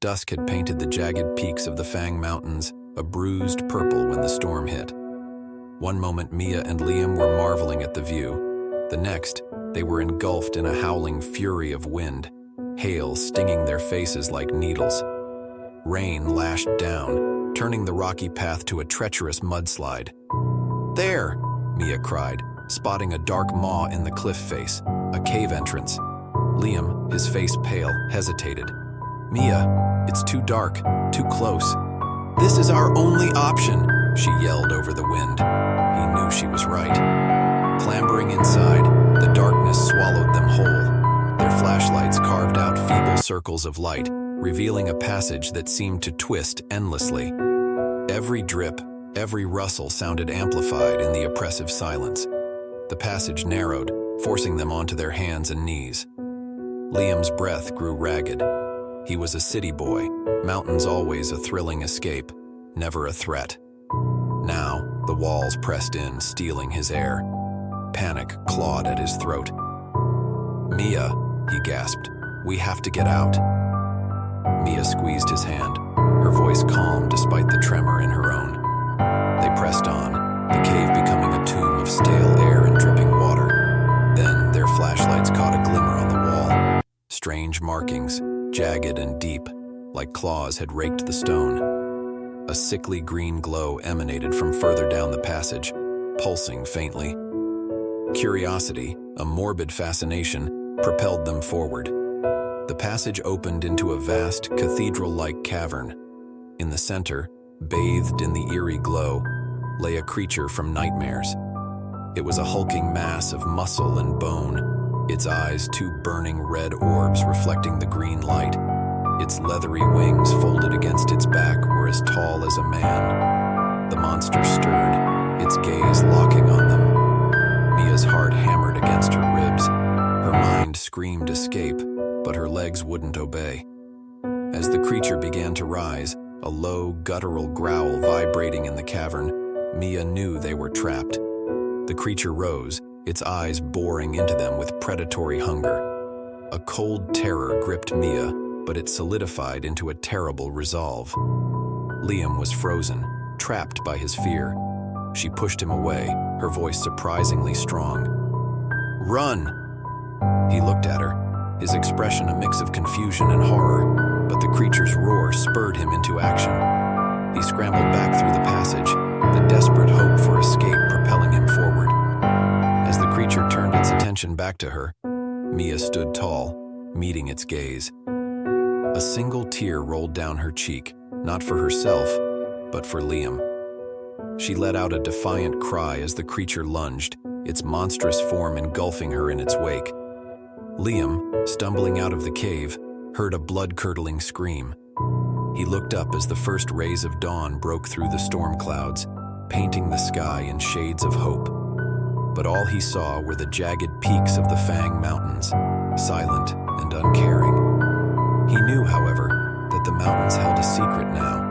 Dusk had painted the jagged peaks of the Fang Mountains a bruised purple when the storm hit. One moment Mia and Liam were marveling at the view. The next, they were engulfed in a howling fury of wind, hail stinging their faces like needles. Rain lashed down, turning the rocky path to a treacherous mudslide. "There!" Mia cried, spotting a dark maw in the cliff face, a cave entrance. Liam, his face pale, hesitated. "Mia, it's too dark, too close." "This is our only option," she yelled over the wind. He knew she was right. Clambering inside, the darkness swallowed them whole. Their flashlights carved out feeble circles of light, revealing a passage that seemed to twist endlessly. Every drip, every rustle sounded amplified in the oppressive silence. The passage narrowed, forcing them onto their hands and knees. Liam's breath grew ragged. He was a city boy, mountains always a thrilling escape, never a threat. Now, the walls pressed in, stealing his air. Panic clawed at his throat. "Mia," he gasped, "we have to get out." Mia squeezed his hand, her voice calm despite the tremor in her own. They pressed on, the cave becoming a tomb of stale air and dripping water. Then their flashlights caught a glimmer on the wall. Strange markings, jagged and deep, like claws had raked the stone. A sickly green glow emanated from further down the passage, pulsing faintly. Curiosity, a morbid fascination, propelled them forward. The passage opened into a vast, cathedral-like cavern. In the center, bathed in the eerie glow, lay a creature from nightmares. It was a hulking mass of muscle and bone, its eyes two burning red orbs reflecting the green light. Its leathery wings folded against its back were as tall as a man. The monster stirred, its gaze locking on them. Mia's heart hammered against her ribs. Her mind screamed escape, but her legs wouldn't obey. As the creature began to rise, a low, guttural growl vibrating in the cavern, Mia knew they were trapped. The creature rose, its eyes boring into them with predatory hunger. A cold terror gripped Mia, but it solidified into a terrible resolve. Liam was frozen, trapped by his fear. She pushed him away, her voice surprisingly strong. "Run!" He looked at her, his expression a mix of confusion and horror, but the creature's roar spurred him into action. He scrambled back through the passage, the desperate hope for escape propelling him forward. As the creature turned its attention back to her, Mia stood tall, meeting its gaze. A single tear rolled down her cheek, not for herself, but for Liam. She let out a defiant cry as the creature lunged, its monstrous form engulfing her in its wake. Liam, stumbling out of the cave, heard a blood-curdling scream. He looked up as the first rays of dawn broke through the storm clouds, painting the sky in shades of hope. But all he saw were the jagged peaks of the Fang Mountains, silent and uncaring. He knew, however, that the mountains held a secret now,